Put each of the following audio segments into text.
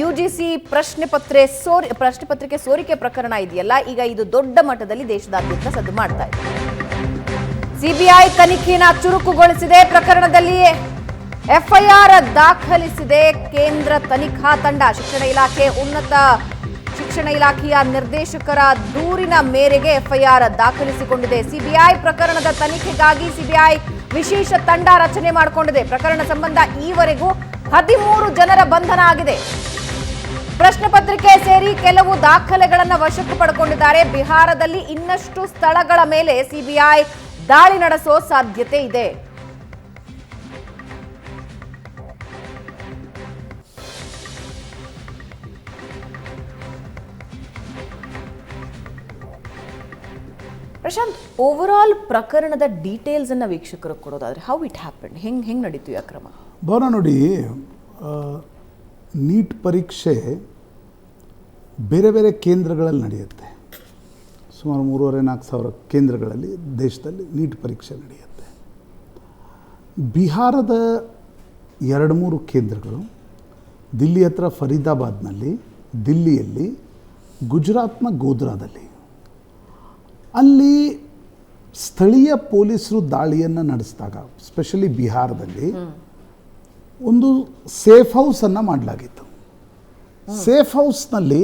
UGC ಪ್ರಶ್ನೆ ಪತ್ರಿಕೆ ಸೋರಿಕೆ ಪ್ರಕರಣ ಇದೆಯಲ್ಲ, ಈಗ ಇದು ದೊಡ್ಡ ಮಟ್ಟದಲ್ಲಿ ದೇಶದಾದ್ಯಂತ ಸದ್ದು ಮಾಡ್ತಾ ಇದೆ. ಸಿಬಿಐ ತನಿಖೆಯನ್ನು ಚುರುಕುಗೊಳಿಸಿದೆ. ಪ್ರಕರಣದಲ್ಲಿ FIR ದಾಖಲಿಸಿದೆ ಕೇಂದ್ರ ತನಿಖಾ ತಂಡ. ಉನ್ನತ ಶಿಕ್ಷಣ ಇಲಾಖೆಯ ನಿರ್ದೇಶಕರ ದೂರಿನ ಮೇರೆಗೆ FIR ದಾಖಲಿಸಿಕೊಂಡಿದೆ. ಸಿಬಿಐ ಪ್ರಕರಣದ ತನಿಖೆಗಾಗಿ ಸಿಬಿಐ ವಿಶೇಷ ತಂಡ ರಚನೆ ಮಾಡಿಕೊಂಡಿದೆ. ಪ್ರಕರಣ ಸಂಬಂಧ ಈವರೆಗೂ 13 ಜನರ ಬಂಧನ ಆಗಿದೆ. ಪ್ರಶ್ನೆ ಪತ್ರಿಕೆ ಸೇರಿ ಕೆಲವು ದಾಖಲೆಗಳನ್ನು ವಶಕ್ಕೆ ಪಡೆದುಕೊಂಡಿದ್ದಾರೆ. ಬಿಹಾರದಲ್ಲಿ ಇನ್ನಷ್ಟು ಸ್ಥಳಗಳ ಮೇಲೆ ಸಿಬಿಐ ದಾಳಿ ನಡೆಸೋ ಸಾಧ್ಯತೆ ಇದೆ. ಪ್ರಶಾಂತ್, ಓವರ್ ಆಲ್ ಪ್ರಕರಣದ ಡೀಟೇಲ್ಸ್ ಅನ್ನ ವೀಕ್ಷಕರು ಕೊಡೋದಾದ್ರೆ ಹೌ ಇಟ್ ಹ್ಯಾಪನ್, ಹೆಂಗೆ ನಡೀತು ಈ ಅಕ್ರಮ? ಭವನ ನೋಡಿ, ನೀಟ್ ಪರೀಕ್ಷೆ ಬೇರೆ ಬೇರೆ ಕೇಂದ್ರಗಳಲ್ಲಿ ನಡೆಯುತ್ತೆ. ಸುಮಾರು 3,500-4 ಸಾವಿರ ಕೇಂದ್ರಗಳಲ್ಲಿ ದೇಶದಲ್ಲಿ ನೀಟ್ ಪರೀಕ್ಷೆ ನಡೆಯುತ್ತೆ. ಬಿಹಾರದ 2-3 ಕೇಂದ್ರಗಳು, ದಿಲ್ಲಿ ಹತ್ರ ಫರೀದಾಬಾದ್ನಲ್ಲಿ, ದಿಲ್ಲಿಯಲ್ಲಿ, ಗುಜರಾತ್ನ ಗೋಧ್ರಾದಲ್ಲಿ, ಅಲ್ಲಿ ಸ್ಥಳೀಯ ಪೊಲೀಸರು ದಾಳಿಯನ್ನು ನಡೆಸಿದಾಗ, ಸ್ಪೆಷಲಿ ಬಿಹಾರದಲ್ಲಿ ಒಂದು ಸೇಫ್ ಹೌಸನ್ನು ಮಾಡಲಾಗಿತ್ತು. ಸೇಫ್ ಹೌಸ್ನಲ್ಲಿ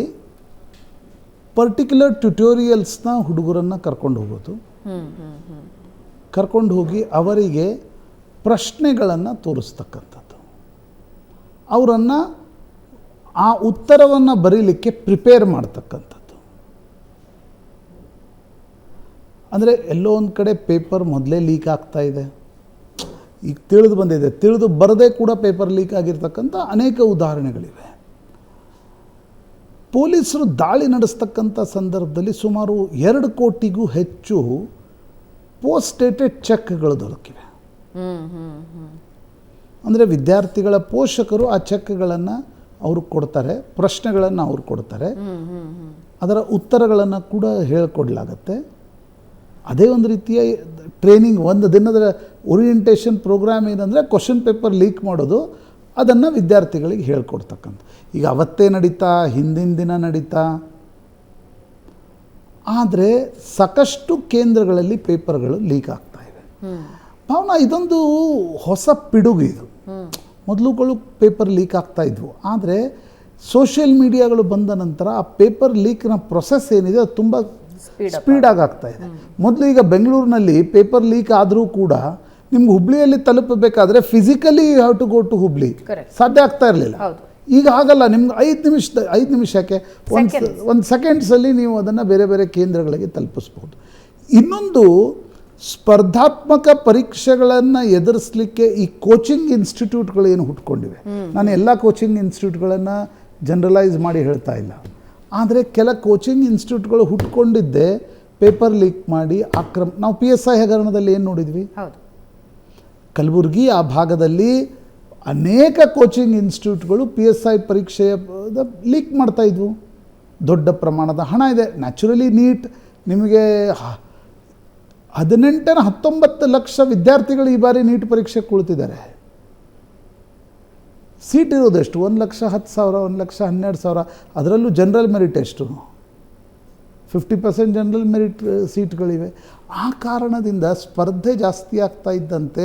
ಪರ್ಟಿಕ್ಯುಲರ್ ಟ್ಯುಟೋರಿಯಲ್ಸ್ನ ಹುಡುಗರನ್ನು ಕರ್ಕೊಂಡು ಹೋಗಿ ಅವರಿಗೆ ಪ್ರಶ್ನೆಗಳನ್ನು ತೋರಿಸ್ತಕ್ಕಂಥದ್ದು, ಅವರನ್ನು ಆ ಉತ್ತರವನ್ನು ಬರೀಲಿಕ್ಕೆ ಪ್ರಿಪೇರ್ ಮಾಡ್ತಕ್ಕಂಥದ್ದು. ಅಂದರೆ ಎಲ್ಲೋ ಒಂದು ಕಡೆ ಪೇಪರ್ ಮೊದಲೇ ಲೀಕ್ ಆಗ್ತಾ ಇದೆ, ಈಗ ತಿಳಿದು ಬಂದಿದೆ, ತಿಳಿದು ಬರದೇ ಕೂಡ ಪೇಪರ್ ಲೀಕ್ ಆಗಿರ್ತಕ್ಕಂಥ ಅನೇಕ ಉದಾಹರಣೆಗಳಿವೆ. ಪೊಲೀಸರು ದಾಳಿ ನಡೆಸ್ತಕ್ಕಂಥ ಸಂದರ್ಭದಲ್ಲಿ ಸುಮಾರು 2 ಕೋಟಿಗೂ ಹೆಚ್ಚು ಪೋಸ್ಟ್ ಡೇಟೆಡ್ ಚೆಕ್ಗಳು ದೊರಕಿವೆ. ಅಂದರೆ ವಿದ್ಯಾರ್ಥಿಗಳ ಪೋಷಕರು ಆ ಚೆಕ್ಗಳನ್ನು ಅವರು ಕೊಡ್ತಾರೆ, ಪ್ರಶ್ನೆಗಳನ್ನು ಅವರು ಕೊಡ್ತಾರೆ, ಅದರ ಉತ್ತರಗಳನ್ನು ಕೂಡ ಹೇಳಿಕೊಡ್ಲಾಗತ್ತೆ. ಅದೇ ಒಂದು ರೀತಿಯ ಟ್ರೈನಿಂಗ್, ಒಂದು ದಿನದ ಓರಿಯೆಂಟೇಷನ್ ಪ್ರೋಗ್ರಾಮ್ ಏನಂದರೆ ಕ್ವಶನ್ ಪೇಪರ್ ಲೀಕ್ ಮಾಡೋದು, ಅದನ್ನು ವಿದ್ಯಾರ್ಥಿಗಳಿಗೆ ಹೇಳ್ಕೊಡ್ತಕ್ಕಂಥ. ಈಗ ಅವತ್ತೇ ನಡೀತಾ, ಹಿಂದಿನ ದಿನ ನಡೀತಾ, ಆದರೆ ಸಾಕಷ್ಟು ಕೇಂದ್ರಗಳಲ್ಲಿ ಪೇಪರ್ಗಳು ಲೀಕ್ ಆಗ್ತಾ ಇವೆ. ಭಾವನಾ, ಇದೊಂದು ಹೊಸ ಪಿಡುಗು ಇದು. ಮೊದಲುಗಳು ಪೇಪರ್ ಲೀಕ್ ಆಗ್ತಾ ಇದ್ವು, ಆದರೆ ಸೋಷಿಯಲ್ ಮೀಡಿಯಾಗಳು ಬಂದ ನಂತರ ಆ ಪೇಪರ್ ಲೀಕ್ನ ಪ್ರೊಸೆಸ್ ಏನಿದೆ ಅದು ತುಂಬ ಸ್ಪೀಡಾಗಿ ಆಗ್ತಾ ಇದೆ. ಮೊದಲು ಈಗ ಬೆಂಗಳೂರಿನಲ್ಲಿ ಪೇಪರ್ ಲೀಕ್ ಆದರೂ ಕೂಡ ನಿಮ್ಗೆ ಹುಬ್ಳಿಯಲ್ಲಿ ತಲುಪಬೇಕಾದ್ರೆ physically have to go to Hubli, ಸಾಧ್ಯ ಆಗ್ತಾ ಇರಲಿಲ್ಲ. ಈಗ ಹಾಗಲ್ಲ, ನಿಮ್ಗೆ 5 ನಿಮಿಷಕ್ಕೆ ಒಂದು ಸೆಕೆಂಡ್ಸಲ್ಲಿ ನೀವು ಅದನ್ನು ಬೇರೆ ಬೇರೆ ಕೇಂದ್ರಗಳಿಗೆ ತಲುಪಿಸ್ಬೋದು. ಇನ್ನೊಂದು, ಸ್ಪರ್ಧಾತ್ಮಕ ಪರೀಕ್ಷೆಗಳನ್ನು ಎದುರಿಸಲಿಕ್ಕೆ ಈ ಕೋಚಿಂಗ್ ಇನ್ಸ್ಟಿಟ್ಯೂಟ್ಗಳು ಏನು ಹುಟ್ಕೊಂಡಿವೆ, ನಾನು ಎಲ್ಲ ಕೋಚಿಂಗ್ ಇನ್ಸ್ಟಿಟ್ಯೂಟ್ಗಳನ್ನು ಜನರಲೈಸ್ ಮಾಡಿ ಹೇಳ್ತಾ ಇಲ್ಲ, ಆದರೆ ಕೆಲ ಕೋಚಿಂಗ್ ಇನ್ಸ್ಟಿಟ್ಯೂಟ್ಗಳು ಹುಟ್ಕೊಂಡಿದ್ದೆ ಪೇಪರ್ ಲೀಕ್ ಮಾಡಿ ನಾವು PSI ಹಗರಣದಲ್ಲಿ ಏನು ನೋಡಿದ್ವಿ, ಕಲಬುರಗಿ ಆ ಭಾಗದಲ್ಲಿ ಅನೇಕ ಕೋಚಿಂಗ್ ಇನ್ಸ್ಟಿಟ್ಯೂಟ್ಗಳು PSI ಪರೀಕ್ಷೆಯ ಲೀಕ್ ಮಾಡ್ತಾಯಿದ್ವು. ದೊಡ್ಡ ಪ್ರಮಾಣದ ಹಣ ಇದೆ. ನ್ಯಾಚುರಲಿ ನೀಟ್ ನಿಮಗೆ 18-19 ಲಕ್ಷ ವಿದ್ಯಾರ್ಥಿಗಳು ಈ ಬಾರಿ ನೀಟ್ ಪರೀಕ್ಷೆ ಕುಳಿತಿದ್ದಾರೆ. ಸೀಟ್ ಇರೋದೆಷ್ಟು? 1,10,000, 1,12,000. ಅದರಲ್ಲೂ ಜನರಲ್ ಮೆರಿಟ್ ಎಷ್ಟು? 50% ಜನರಲ್ ಮೆರಿಟ್ ಸೀಟ್ಗಳಿವೆ. ಆ ಕಾರಣದಿಂದ ಸ್ಪರ್ಧೆ ಜಾಸ್ತಿ ಆಗ್ತಾ ಇದ್ದಂತೆ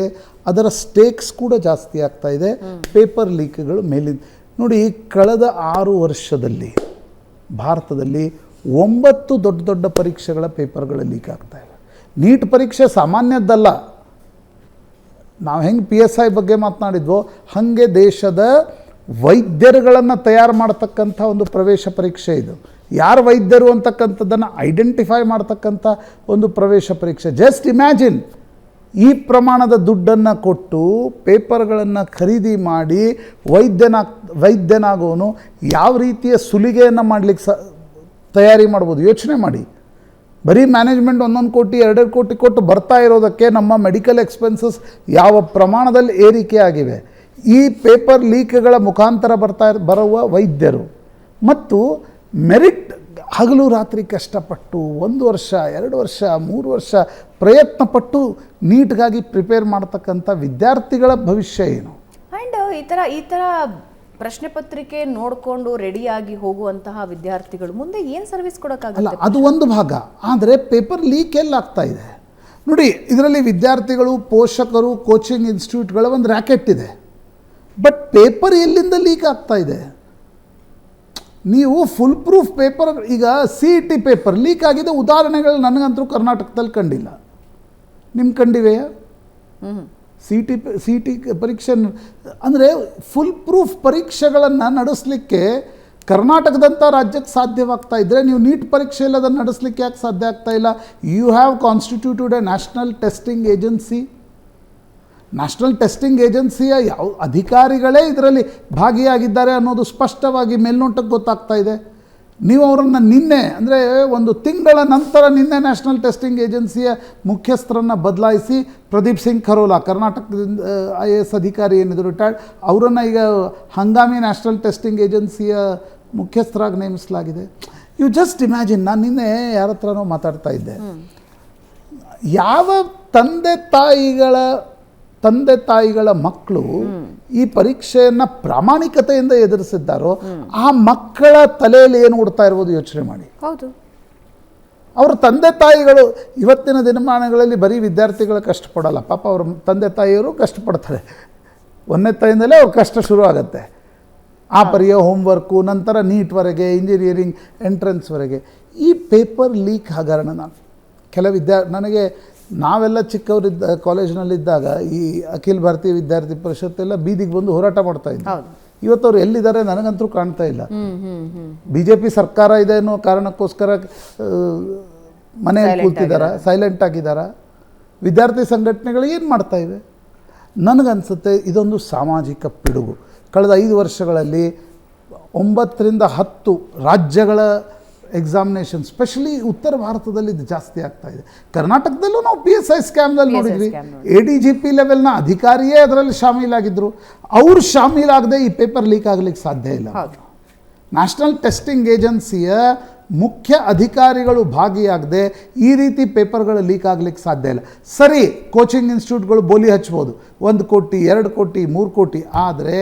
ಅದರ ಸ್ಟೇಕ್ಸ್ ಕೂಡ ಜಾಸ್ತಿ ಆಗ್ತಾ ಇದೆ. ಪೇಪರ್ ಲೀಕ್ಗಳು ಮೇಲಿಂದ ನೋಡಿ, ಕಳೆದ 6 ವರ್ಷದಲ್ಲಿ ಭಾರತದಲ್ಲಿ 9 ದೊಡ್ಡ ದೊಡ್ಡ ಪರೀಕ್ಷೆಗಳ ಪೇಪರ್ಗಳು ಲೀಕ್ ಆಗ್ತಾ ಇವೆ. ನೀಟ್ ಪರೀಕ್ಷೆ ಸಾಮಾನ್ಯದ್ದಲ್ಲ. ನಾವು ಹೆಂಗೆ PSI ಬಗ್ಗೆ ಮಾತನಾಡಿದ್ವೋ ಹಾಗೆ ದೇಶದ ವೈದ್ಯರುಗಳನ್ನು ತಯಾರು ಮಾಡ್ತಕ್ಕಂಥ ಒಂದು ಪ್ರವೇಶ ಪರೀಕ್ಷೆ ಇದು. ಯಾರು ವೈದ್ಯರು ಅಂತಕ್ಕಂಥದ್ದನ್ನು ಐಡೆಂಟಿಫೈ ಮಾಡ್ತಕ್ಕಂಥ ಒಂದು ಪ್ರವೇಶ ಪರೀಕ್ಷೆ. ಜಸ್ಟ್ ಇಮ್ಯಾಜಿನ್, ಈ ಪ್ರಮಾಣದ ದುಡ್ಡನ್ನು ಕೊಟ್ಟು ಪೇಪರ್ಗಳನ್ನು ಖರೀದಿ ಮಾಡಿ ವೈದ್ಯನಾಗೋನು ಯಾವ ರೀತಿಯ ಸುಲಿಗೆಯನ್ನು ಮಾಡಲಿಕ್ಕೆ ತಯಾರಿ ಮಾಡ್ಬೋದು ಯೋಚನೆ ಮಾಡಿ. ಬರೀ ಮ್ಯಾನೇಜ್ಮೆಂಟ್ 1 ಕೋಟಿ 2 ಕೋಟಿ ಕೊಟ್ಟು ಬರ್ತಾ ಇರೋದಕ್ಕೆ ನಮ್ಮ ಮೆಡಿಕಲ್ ಎಕ್ಸ್ಪೆನ್ಸಸ್ ಯಾವ ಪ್ರಮಾಣದಲ್ಲಿ ಏರಿಕೆ ಆಗಿವೆ. ಈ ಪೇಪರ್ ಲೀಕ್ಗಳ ಮುಖಾಂತರ ಬರುವ ವೈದ್ಯರು ಮತ್ತು ಮೆರಿಟ್ ಹಗಲು ರಾತ್ರಿ ಕಷ್ಟಪಟ್ಟು 1 ವರ್ಷ 2 ವರ್ಷ 3 ವರ್ಷ ಪ್ರಯತ್ನಪಟ್ಟು ನೀಟ್ಗಾಗಿ ಪ್ರಿಪೇರ್ ಮಾಡ್ತಕ್ಕಂಥ ವಿದ್ಯಾರ್ಥಿಗಳ ಭವಿಷ್ಯ ಏನು? ಆ್ಯಂಡ್ ಈ ಥರ ಪ್ರಶ್ನೆ ಪತ್ರಿಕೆ ನೋಡಿಕೊಂಡು ರೆಡಿಯಾಗಿ ಹೋಗುವಂತಹ ವಿದ್ಯಾರ್ಥಿಗಳು ಮುಂದೆ ಏನು ಸರ್ವಿಸ್ ಅಲ್ಲ, ಕೊಡೋಕ್ಕಾಗಲ್ಲ? ಅದು ಒಂದು ಭಾಗ. ಆದರೆ ಪೇಪರ್ ಲೀಕ್ ಎಲ್ಲ ಆಗ್ತಾ ಇದೆ ನೋಡಿ. ಇದರಲ್ಲಿ ವಿದ್ಯಾರ್ಥಿಗಳು, ಪೋಷಕರು, ಕೋಚಿಂಗ್ ಇನ್ಸ್ಟಿಟ್ಯೂಟ್ಗಳ ಒಂದು ರ್ಯಾಕೆಟ್ ಇದೆ. ಬಟ್ ಪೇಪರ್ ಎಲ್ಲಿಂದ ಲೀಕ್ ಆಗ್ತಾ ಇದೆ? ನೀವು ಫುಲ್ ಪ್ರೂಫ್ ಪೇಪರ್, ಈಗ CET ಪೇಪರ್ ಲೀಕ್ ಆಗಿದೆ ಉದಾಹರಣೆಗಳು ನನಗಂತೂ ಕರ್ನಾಟಕದಲ್ಲಿ ಕಂಡಿಲ್ಲ. ನಿಮ್ಮ ಕಂಡಿವೆಯಾ? CET ಪರೀಕ್ಷೆ ಅಂದರೆ ಫುಲ್ ಪ್ರೂಫ್ ಪರೀಕ್ಷೆಗಳನ್ನು ನಡೆಸಲಿಕ್ಕೆ ಕರ್ನಾಟಕದಂಥ ರಾಜ್ಯಕ್ಕೆ ಸಾಧ್ಯವಾಗ್ತಾ ಇದ್ದರೆ ನೀವು ನೀಟ್ ಪರೀಕ್ಷೆಯಲ್ಲಿ ಅದನ್ನು ನಡೆಸಲಿಕ್ಕೆ ಯಾಕೆ ಸಾಧ್ಯ ಆಗ್ತಾ ಇಲ್ಲ? You have constituted a national testing agency. National testing ಏಜೆನ್ಸಿಯ ಯಾವ ಅಧಿಕಾರಿಗಳೇ ಇದರಲ್ಲಿ ಭಾಗಿಯಾಗಿದ್ದಾರೆ ಅನ್ನೋದು ಸ್ಪಷ್ಟವಾಗಿ ಮೇಲ್ನೋಟಕ್ಕೆ ಗೊತ್ತಾಗ್ತಾ ಇದೆ. ನೀವು ಅವರನ್ನು ನಿನ್ನೆ, ಅಂದರೆ ಒಂದು ತಿಂಗಳ ನಂತರ ನಿನ್ನೆ ನ್ಯಾಷನಲ್ ಟೆಸ್ಟಿಂಗ್ ಏಜೆನ್ಸಿಯ ಮುಖ್ಯಸ್ಥರನ್ನು ಬದಲಾಯಿಸಿ ಪ್ರದೀಪ್ ಸಿಂಗ್ ಖರೋಲಾ, ಕರ್ನಾಟಕದಿಂದ IAS ಅಧಿಕಾರಿ ಏನಿದ್ರು ರಿಟೈರ್ಡ್, ಅವರನ್ನು ಈಗ ಹಂಗಾಮಿ ನ್ಯಾಷನಲ್ ಟೆಸ್ಟಿಂಗ್ ಏಜೆನ್ಸಿಯ ಮುಖ್ಯಸ್ಥರಾಗಿ ನೇಮಿಸಲಾಗಿದೆ. You just imagine. ನಾನು ನಿನ್ನೆ ಯಾರ ಹತ್ರನೋ ಮಾತಾಡ್ತಾ ಇದ್ದೆ. ಯಾವ ತಂದೆ ತಾಯಿಗಳ ಮಕ್ಕಳು ಈ ಪರೀಕ್ಷೆಯನ್ನು ಪ್ರಾಮಾಣಿಕತೆಯಿಂದ ಎದುರಿಸಿದ್ದಾರೋ ಆ ಮಕ್ಕಳ ತಲೆಯಲ್ಲಿ ಏನು ಓಡ್ತಾ ಇರ್ಬೋದು ಯೋಚನೆ ಮಾಡಿ. ಹೌದು, ಅವ್ರ ತಂದೆ ತಾಯಿಗಳು ಇವತ್ತಿನ ದಿನಮಾನಗಳಲ್ಲಿ ಬರೀ ವಿದ್ಯಾರ್ಥಿಗಳು ಕಷ್ಟಪಡಲ್ಲ, ಪಾಪ ಅವ್ರ ತಂದೆ ತಾಯಿಯವರು ಕಷ್ಟಪಡ್ತಾರೆ. ಒಂದನೇ ತಾಯಿಂದಲೇ ಅವ್ರ ಕಷ್ಟ ಶುರು ಆಗುತ್ತೆ. ಆ ಪರಿಯ ಹೋಮ್ವರ್ಕು, ನಂತರ ನೀಟ್ವರೆಗೆ, ಇಂಜಿನಿಯರಿಂಗ್ ಎಂಟ್ರೆನ್ಸ್ವರೆಗೆ. ಈ ಪೇಪರ್ ಲೀಕ್ ಹಗರಣ ನನಗೆ ನಾವೆಲ್ಲ ಚಿಕ್ಕವರಿದ್ದ ಕಾಲೇಜಿನಲ್ಲಿದ್ದಾಗ ಈ ಅಖಿಲ ಭಾರತೀಯ ವಿದ್ಯಾರ್ಥಿ ಪರಿಷತ್ ಎಲ್ಲ ಬೀದಿಗೆ ಬಂದು ಹೋರಾಟ ಮಾಡ್ತಾ ಇದ್ದರು. ಇವತ್ತು ಅವ್ರು ಎಲ್ಲಿದ್ದಾರೆ ನನಗಂತೂ ಕಾಣ್ತಾ ಇಲ್ಲ. BJP ಸರ್ಕಾರ ಇದೆ ಅನ್ನೋ ಕಾರಣಕ್ಕೋಸ್ಕರ ಮನೆಯಲ್ಲಿ ಕೂತಿದ್ದಾರ, ಸೈಲೆಂಟ್ ಆಗಿದ್ದಾರ? ವಿದ್ಯಾರ್ಥಿ ಸಂಘಟನೆಗಳು ಏನು ಮಾಡ್ತಾ ಇವೆ? ನನಗನ್ಸುತ್ತೆ ಇದೊಂದು ಸಾಮಾಜಿಕ ಪಿಡುಗು. ಕಳೆದ 5 ವರ್ಷಗಳಲ್ಲಿ 9 ರಿಂದ 10 ರಾಜ್ಯಗಳ ಎಕ್ಸಾಮಿನೇಷನ್, ಸ್ಪೆಷಲಿ ಉತ್ತರ ಭಾರತದಲ್ಲಿ ಇದು ಜಾಸ್ತಿ ಆಗ್ತಾ ಇದೆ. ಕರ್ನಾಟಕದಲ್ಲೂ ನಾವು PSI ಸ್ಕ್ಯಾಮ್ನಲ್ಲಿ ನೋಡಿದ್ವಿ. ADGP ಲೆವೆಲ್ನ ಅಧಿಕಾರಿಯೇ ಅದರಲ್ಲಿ ಶಾಮೀಲಾಗಿದ್ದರು. ಅವರು ಶಾಮೀಲಾಗದೆ ಈ ಪೇಪರ್ ಲೀಕ್ ಆಗಲಿಕ್ಕೆ ಸಾಧ್ಯ ಇಲ್ಲ. ನ್ಯಾಷನಲ್ ಟೆಸ್ಟಿಂಗ್ ಏಜೆನ್ಸಿಯ ಮುಖ್ಯ ಅಧಿಕಾರಿಗಳು ಭಾಗಿಯಾಗದೆ ಈ ರೀತಿ ಪೇಪರ್ಗಳು ಲೀಕ್ ಆಗಲಿಕ್ಕೆ ಸಾಧ್ಯ ಇಲ್ಲ. ಸರಿ, ಕೋಚಿಂಗ್ ಇನ್ಸ್ಟಿಟ್ಯೂಟ್ಗಳು ಬೋಲಿ ಹಚ್ಬೋದು, 1 ಕೋಟಿ 2 ಕೋಟಿ 3 ಕೋಟಿ. ಆದರೆ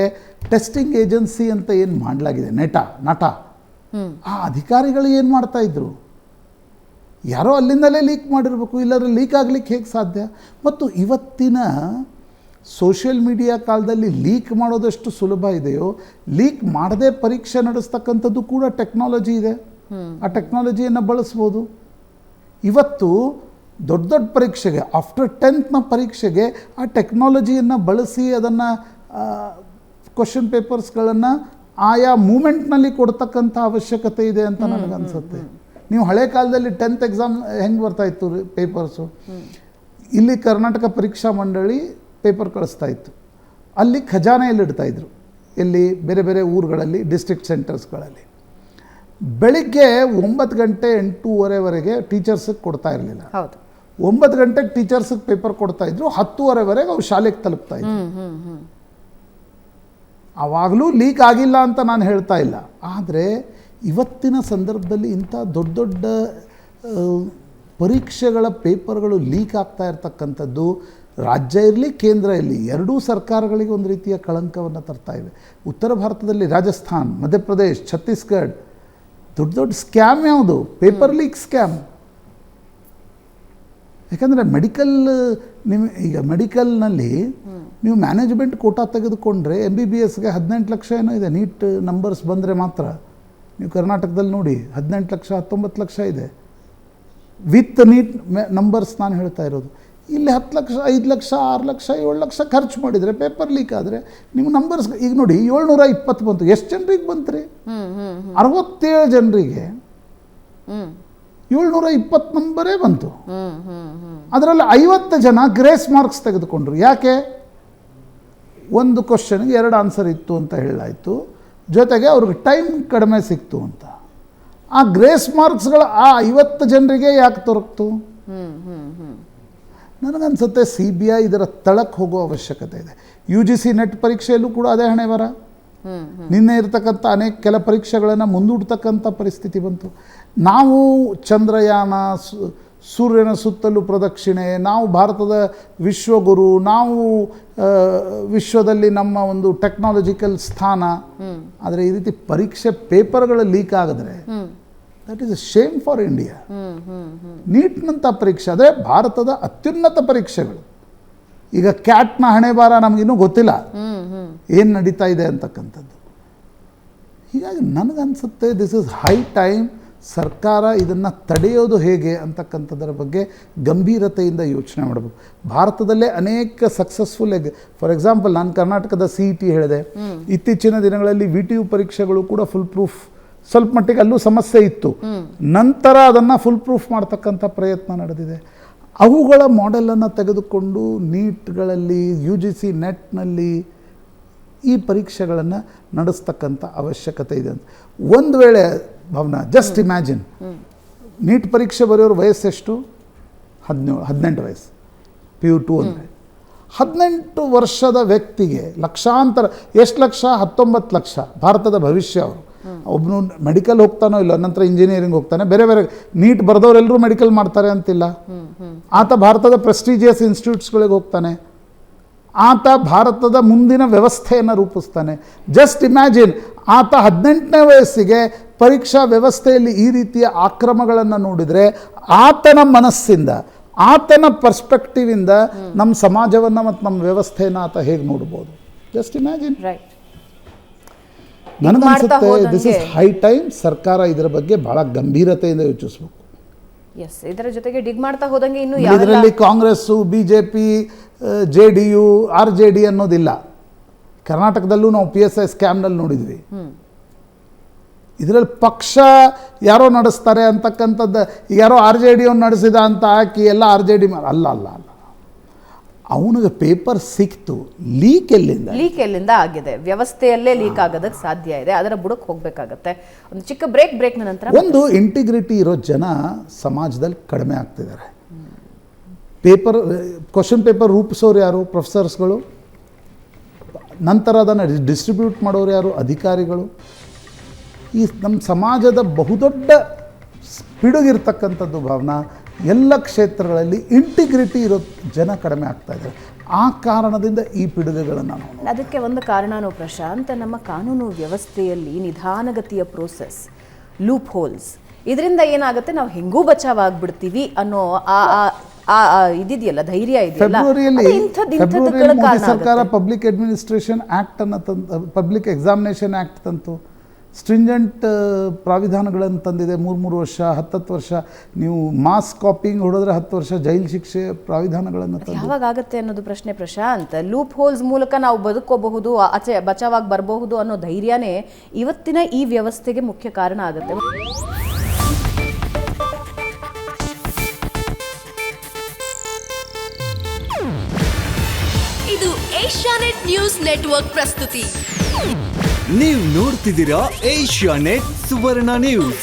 ಟೆಸ್ಟಿಂಗ್ ಏಜೆನ್ಸಿ ಅಂತ ಏನು ಮಾಡಲಾಗಿದೆ, ನಟ ಆ ಅಧಿಕಾರಿಗಳು ಏನು ಮಾಡ್ತಾ ಇದ್ರು? ಯಾರೋ ಅಲ್ಲಿಂದಲೇ ಲೀಕ್ ಮಾಡಿರಬೇಕು, ಇಲ್ಲಾಂದರೆ ಲೀಕ್ ಆಗಲಿಕ್ಕೆ ಹೇಗೆ ಸಾಧ್ಯ? ಮತ್ತು ಇವತ್ತಿನ ಸೋಷಿಯಲ್ ಮೀಡಿಯಾ ಕಾಲದಲ್ಲಿ ಲೀಕ್ ಮಾಡೋದಷ್ಟು ಸುಲಭ ಇದೆಯೋ, ಲೀಕ್ ಮಾಡದೆ ಪರೀಕ್ಷೆ ನಡೆಸ್ತಕ್ಕಂಥದ್ದು ಕೂಡ ಟೆಕ್ನಾಲಜಿ ಇದೆ. ಆ ಟೆಕ್ನಾಲಜಿಯನ್ನು ಬಳಸ್ಬೋದು. ಇವತ್ತು ದೊಡ್ಡ ಪರೀಕ್ಷೆಗೆ, ಆಫ್ಟರ್ 10th ಪರೀಕ್ಷೆಗೆ ಆ ಟೆಕ್ನಾಲಜಿಯನ್ನು ಬಳಸಿ ಅದನ್ನು ಕ್ವಶನ್ ಪೇಪರ್ಸ್ಗಳನ್ನು ಆಯಾ ಮೂಮೆಂಟ್ನಲ್ಲಿ ಕೊಡ್ತಕ್ಕಂಥ ಅವಶ್ಯಕತೆ ಇದೆ ಅಂತ ನನಗನ್ಸುತ್ತೆ. ನೀವು ಹಳೆ ಕಾಲದಲ್ಲಿ 10th ಎಕ್ಸಾಮ್ ಹೆಂಗೆ ಬರ್ತಾಯಿತ್ತು ಪೇಪರ್ಸು? ಇಲ್ಲಿ ಕರ್ನಾಟಕ ಪರೀಕ್ಷಾ ಮಂಡಳಿ ಪೇಪರ್ ಕಳಿಸ್ತಾ ಇತ್ತು. ಅಲ್ಲಿ ಖಜಾನೆಯಲ್ಲಿ ಇಡ್ತಾಯಿದ್ರು. ಎಲ್ಲಿ? ಬೇರೆ ಬೇರೆ ಊರುಗಳಲ್ಲಿ, ಡಿಸ್ಟ್ರಿಕ್ಟ್ ಸೆಂಟರ್ಸ್ಗಳಲ್ಲಿ. ಬೆಳಿಗ್ಗೆ 9 ಗಂಟೆ 8:30ವರೆಗೆ ಟೀಚರ್ಸಿಗೆ ಕೊಡ್ತಾ ಇರಲಿಲ್ಲ. 9 ಗಂಟೆಗೆ ಟೀಚರ್ಸಿಗೆ ಪೇಪರ್ ಕೊಡ್ತಾಯಿದ್ರು. 10:30ವರೆಗೆ ಅವ್ರು ಶಾಲೆಗೆ ತಲುಪ್ತಾ ಇದ್ರು. ಆವಾಗಲೂ ಲೀಕ್ ಆಗಿಲ್ಲ ಅಂತ ನಾನು ಹೇಳ್ತಾ ಇಲ್ಲ. ಆದರೆ ಇವತ್ತಿನ ಸಂದರ್ಭದಲ್ಲಿ ಇಂಥ ದೊಡ್ಡ ಪರೀಕ್ಷೆಗಳ ಪೇಪರ್ಗಳು ಲೀಕ್ ಆಗ್ತಾ ಇರ್ತಕ್ಕಂಥದ್ದು ರಾಜ್ಯ ಇರಲಿ ಕೇಂದ್ರ ಇರಲಿ ಎರಡೂ ಸರ್ಕಾರಗಳಿಗೆ ಒಂದು ರೀತಿಯ ಕಳಂಕವನ್ನು ತರ್ತಾ ಇವೆ. ಉತ್ತರ ಭಾರತದಲ್ಲಿ ರಾಜಸ್ಥಾನ್, ಮಧ್ಯಪ್ರದೇಶ್, ಛತ್ತೀಸ್ಗಢ ದೊಡ್ಡ ಸ್ಕ್ಯಾಮ್ ಯಾವುದು? Paper leak scam. ಯಾಕಂದರೆ ಈಗ ಮೆಡಿಕಲ್ನಲ್ಲಿ ನೀವು ಮ್ಯಾನೇಜ್ಮೆಂಟ್ ಕೋಟಾ ತೆಗೆದುಕೊಂಡ್ರೆ MBBSಗೆ 18 ಲಕ್ಷ ಏನೋ ಇದೆ. ನೀಟ್ ನಂಬರ್ಸ್ ಬಂದರೆ ಮಾತ್ರ. ನೀವು ಕರ್ನಾಟಕದಲ್ಲಿ ನೋಡಿ 18 ಲಕ್ಷ 19 ಲಕ್ಷ ಇದೆ ವಿತ್ ನೀಟ್ ನಂಬರ್ಸ್ ನಾನು ಹೇಳ್ತಾ ಇರೋದು. ಇಲ್ಲಿ 10 ಲಕ್ಷ 5 ಲಕ್ಷ 6 ಲಕ್ಷ 7 ಲಕ್ಷ ಖರ್ಚು ಮಾಡಿದರೆ ಪೇಪರ್ ಲೀಕ್ ಆದರೆ ನಿಮ್ಮ ನಂಬರ್ಸ್ ಈಗ ನೋಡಿ 720 ಬಂತು. ಎಷ್ಟು ಜನರಿಗೆ ಬಂತು ರೀ? 67 ಜನರಿಗೆ 720 ನಂಬರೇ ಬಂತು. ಅದರಲ್ಲಿ 50 ಜನ ಗ್ರೇಸ್ ಮಾರ್ಕ್ಸ್ ತೆಗೆದುಕೊಂಡ್ರು. ಯಾಕೆ? ಒಂದು ಕ್ವಶನ್ಗೆ 2 ಆನ್ಸರ್ ಇತ್ತು ಅಂತ ಹೇಳಾಯಿತು, ಜೊತೆಗೆ ಅವ್ರಿಗೆ ಟೈಮ್ ಕಡಿಮೆ ಸಿಕ್ತು ಅಂತ. ಆ ಗ್ರೇಸ್ ಮಾರ್ಕ್ಸ್ಗಳು ಆ 50 ಜನರಿಗೆ ಯಾಕೆ ದೊರಕ್ತು? ನನಗನ್ಸುತ್ತೆ CBI ಇದರ ತಳಕ್ಕೆ ಹೋಗೋ ಅವಶ್ಯಕತೆ ಇದೆ. UGC ನೆಟ್ ಪರೀಕ್ಷೆಯಲ್ಲೂ ಕೂಡ ಅದೇ ಹಣೆ ಬರ. ನಿನ್ನೆ ಇರತಕ್ಕಂಥ ಕೆಲ ಪರೀಕ್ಷೆಗಳನ್ನು ಮುಂದೂಡ್ತಕ್ಕಂಥ ಪರಿಸ್ಥಿತಿ ಬಂತು. ನಾವು ಚಂದ್ರಯಾನ, ಸೂರ್ಯನ ಸುತ್ತಲೂ ಪ್ರದಕ್ಷಿಣೆ, ನಾವು ಭಾರತದ ವಿಶ್ವಗುರು, ನಾವು ವಿಶ್ವದಲ್ಲಿ ನಮ್ಮ ಒಂದು ಟೆಕ್ನಾಲಜಿಕಲ್ ಸ್ಥಾನ. ಆದರೆ ಈ ರೀತಿ ಪರೀಕ್ಷೆ ಪೇಪರ್ಗಳು ಲೀಕ್ ಆಗಿದ್ರೆ that is a shame for India. ನೀಟ್ನಂಥ ಪರೀಕ್ಷೆ ಅಂದರೆ ಭಾರತದ ಅತ್ಯುನ್ನತ ಪರೀಕ್ಷೆಗಳು. ಈಗ ಕ್ಯಾಟ್ನ ಹಣೆ ಬಾರ ನಮಗಿನ್ನೂ ಗೊತ್ತಿಲ್ಲ ಏನು ನಡೀತಾ ಇದೆ ಅಂತಕ್ಕಂಥದ್ದು. ಹೀಗಾಗಿ ನನಗನ್ಸುತ್ತೆ ದಿಸ್ ಇಸ್ ಹೈ ಟೈಮ್ ಸರ್ಕಾರ ಇದನ್ನು ತಡೆಯೋದು ಹೇಗೆ ಅಂತಕ್ಕಂಥದ್ರ ಬಗ್ಗೆ ಗಂಭೀರತೆಯಿಂದ ಯೋಚನೆ ಮಾಡಬೇಕು. ಭಾರತದಲ್ಲೇ ಅನೇಕ ಸಕ್ಸಸ್ಫುಲ್ ಫಾರ್ ಎಕ್ಸಾಂಪಲ್ ನಾನು ಕರ್ನಾಟಕದ CET ಹೇಳಿದೆ. ಇತ್ತೀಚಿನ ದಿನಗಳಲ್ಲಿ VTU ಪರೀಕ್ಷೆಗಳು ಕೂಡ ಫುಲ್ ಪ್ರೂಫ್, ಸ್ವಲ್ಪ ಮಟ್ಟಿಗೆ ಅಲ್ಲೂ ಸಮಸ್ಯೆ ಇತ್ತು, ನಂತರ ಅದನ್ನು ಫುಲ್ ಪ್ರೂಫ್ ಮಾಡ್ತಕ್ಕಂಥ ಪ್ರಯತ್ನ ನಡೆದಿದೆ. ಅವುಗಳ ಮಾಡೆಲನ್ನು ತೆಗೆದುಕೊಂಡು ನೀಟ್ಗಳಲ್ಲಿ UGC ನೆಟ್ನಲ್ಲಿ ಈ ಪರೀಕ್ಷೆಗಳನ್ನು ನಡೆಸ್ತಕ್ಕಂಥ ಅವಶ್ಯಕತೆ ಇದೆ ಅಂತ. ಒಂದು ವೇಳೆ ಭಾವನಾ, ಜಸ್ಟ್ ಇಮ್ಯಾಜಿನ್, ನೀಟ್ ಪರೀಕ್ಷೆ ಬರೆಯೋರು ವಯಸ್ಸೆಷ್ಟು? 18 ವಯಸ್ಸು, PU 2 ಅಂದರೆ 18 ವರ್ಷದ ವ್ಯಕ್ತಿಗೆ ಲಕ್ಷಾಂತರ, ಎಷ್ಟು ಲಕ್ಷ? 19 ಲಕ್ಷ ಭಾರತದ ಭವಿಷ್ಯ. ಅವರು ಒಬ್ಬನು ಮೆಡಿಕಲ್ ಹೋಗ್ತಾನೋ ಇಲ್ಲ, ನಂತರ ಇಂಜಿನಿಯರಿಂಗ್ ಹೋಗ್ತಾನೆ, ಬೇರೆ ಬೇರೆ ನೀಟ್ ಬರೆದವರೆಲ್ಲರೂ ಮೆಡಿಕಲ್ ಮಾಡ್ತಾರೆ ಅಂತಿಲ್ಲ. ಆತ ಭಾರತದ ಪ್ರೆಸ್ಟೀಜಿಯಸ್ ಇನ್ಸ್ಟಿಟ್ಯೂಟ್ಸ್ಗಳಿಗೆ ಹೋಗ್ತಾನೆ, ಆತ ಭಾರತದ ಮುಂದಿನ ವ್ಯವಸ್ಥೆಯನ್ನು ರೂಪಿಸ್ತಾನೆ. ಜಸ್ಟ್ ಇಮ್ಯಾಜಿನ್, ಆತ 18ನೇ ವಯಸ್ಸಿಗೆ ಪರೀಕ್ಷಾ ವ್ಯವಸ್ಥೆಯಲ್ಲಿ ಈ ರೀತಿಯ ಆಕ್ರಮಗಳನ್ನು ನೋಡಿದರೆ ಆತನ ಮನಸ್ಸಿಂದ, ಆತನ ಪರ್ಸ್ಪೆಕ್ಟಿವಿಂದ ನಮ್ಮ ಸಮಾಜವನ್ನು ಮತ್ತು ನಮ್ಮ ವ್ಯವಸ್ಥೆಯನ್ನು ಆತ ಹೇಗೆ ನೋಡ್ಬೋದು? Just imagine. ನನಗನ್ಸುತ್ತೆ ದಿಸ್ ಇಸ್ ಹೈ ಟೈಮ್ ಸರ್ಕಾರ ಇದರ ಬಗ್ಗೆ ಬಹಳ ಗಂಭೀರತೆಯಿಂದ ಯೋಚಿಸಬೇಕು. ಎಸ್, ಇದರ ಜೊತೆಗೆ ಡಿಗ್ ಮಾಡ್ತಾ ಹೋದಂಗೆ ಇನ್ನು ಇದರಲ್ಲಿ ಕಾಂಗ್ರೆಸ್ಸು, BJP, JDU, RJD ಅನ್ನೋದಿಲ್ಲ. ಕರ್ನಾಟಕದಲ್ಲೂ ನಾವು PSI ಸ್ಕ್ಯಾಮ್ನಲ್ಲಿ ನೋಡಿದ್ವಿ. ಇದರಲ್ಲಿ ಪಕ್ಷ ಯಾರೋ ನಡೆಸ್ತಾರೆ ಅಂತಕ್ಕಂಥದ್ದು, ಯಾರೋ RJD ಅವ್ನು ನಡೆಸಿದ ಅಂತ ಹಾಕಿ ಎಲ್ಲ RJD ಅಲ್ಲ ಅಲ್ಲ ಅಲ್ಲ. ಅವನಿಗೆ ಪೇಪರ್ ಸಿಕ್ತು, ಲೀಕ್ ಎಲ್ಲಿಂದ ಆಗಿದೆ? ವ್ಯವಸ್ಥೆಯಲ್ಲೇ ಲೀಕ್ ಆಗೋದಕ್ಕೆ ಸಾಧ್ಯ ಇದೆ. ಅದರ ಬುಡಕ್ಕೆ ಹೋಗಬೇಕಾಗತ್ತೆ. ಒಂದು ಚಿಕ್ಕ ಬ್ರೇಕ್ನ ನಂತರ ಒಂದು ಇಂಟಿಗ್ರಿಟಿ ಇರೋ ಜನ ಸಮಾಜದಲ್ಲಿ ಕಡಿಮೆ ಆಗ್ತಿದ್ದಾರೆ. ಕ್ವಶನ್ ಪೇಪರ್ ರೂಪಿಸೋರು ಯಾರು? ಪ್ರೊಫೆಸರ್ಸ್ಗಳು. ನಂತರ ಅದನ್ನು ಡಿಸ್ಟ್ರಿಬ್ಯೂಟ್ ಮಾಡೋರು ಯಾರು? ಅಧಿಕಾರಿಗಳು. ಈ ನಮ್ಮ ಸಮಾಜದ ಬಹುದೊಡ್ಡ ಪಿಡುಗಿರ್ತಕ್ಕಂಥದ್ದು ಭಾವನಾ, ಎಲ್ಲ ಕ್ಷೇತ್ರಗಳಲ್ಲಿ ಇಂಟಿಗ್ರಿಟಿ ಇರೋ ಜನ ಕಡಿಮೆ ಆಗ್ತಾ ಇದ್ದಾರೆ. ಆ ಕಾರಣದಿಂದ ಈ ಪಿಡುಗುಗಳನ್ನು ನಾವು, ಅದಕ್ಕೆ ಒಂದು ಕಾರಣನೂ ಪ್ರಶಾಂತ್, ನಮ್ಮ ಕಾನೂನು ವ್ಯವಸ್ಥೆಯಲ್ಲಿ ನಿಧಾನಗತಿಯ ಪ್ರೋಸೆಸ್, ಲೂಪ್ ಹೋಲ್ಸ್, ಇದರಿಂದ ಏನಾಗುತ್ತೆ, ನಾವು ಹೆಂಗೂ ಬಚಾವಾಗ್ಬಿಡ್ತೀವಿ ಅನ್ನೋ ಇದಿದೆಯಲ್ಲ, ಧೈರ್ಯ ಇದೆಯಲ್ಲ, ಫೆಬ್ರವರಿಯಲ್ಲಿ ಮೋದಿ ಸರ್ಕಾರ ಪಬ್ಲಿಕ್ ಅಡ್ಮಿನಿಸ್ಟ್ರೇಷನ್ ಆ್ಯಕ್ಟ್ ಅನ್ನು ತಂದು, ಪಬ್ಲಿಕ್ ಎಕ್ಸಾಮಿನೇಷನ್ ಆ್ಯಕ್ಟ್ ತಂತು. ಸ್ಟ್ರಿಂಜೆಂಟ್ ಪ್ರಾವಿಧಾನಗಳನ್ನು ತಂದಿದೆ. 3 ವರ್ಷ, 10 ವರ್ಷ, ನೀವು ಮಾಸ್ ಕಾಪಿಂಗ್ ಹೊಡೆದ್ರೆ 10 ವರ್ಷ ಜೈಲು ಶಿಕ್ಷೆ ಪ್ರಾವಿಧಾನಗಳನ್ನು ತಂದು. ಯಾವಾಗ ಆಗುತ್ತೆ ಅನ್ನೋದು ಪ್ರಶ್ನೆ ಪ್ರಶಾಂತ್. ಲೂಪ್ ಹೋಲ್ಸ್ ಮೂಲಕ ನಾವು ಬದುಕೋಬಹುದು, ಆಚೆ ಬಚಾವಾಗಿ ಬರಬಹುದು ಅನ್ನೋ ಧೈರ್ಯನೇ ಇವತ್ತಿನ ಈ ವ್ಯವಸ್ಥೆಗೆ ಮುಖ್ಯ ಕಾರಣ ಆಗುತ್ತೆ. ಇದು ಏಷ್ಯಾನೆಟ್ ನ್ಯೂಸ್ ನೆಟ್ವರ್ಕ್ ಪ್ರಸ್ತುತಿ. ನೀವು ನೋಡ್ತಿದ್ದೀರಾ ಏಷ್ಯಾನೆಟ್ ಸುವರ್ಣ ನ್ಯೂಸ್.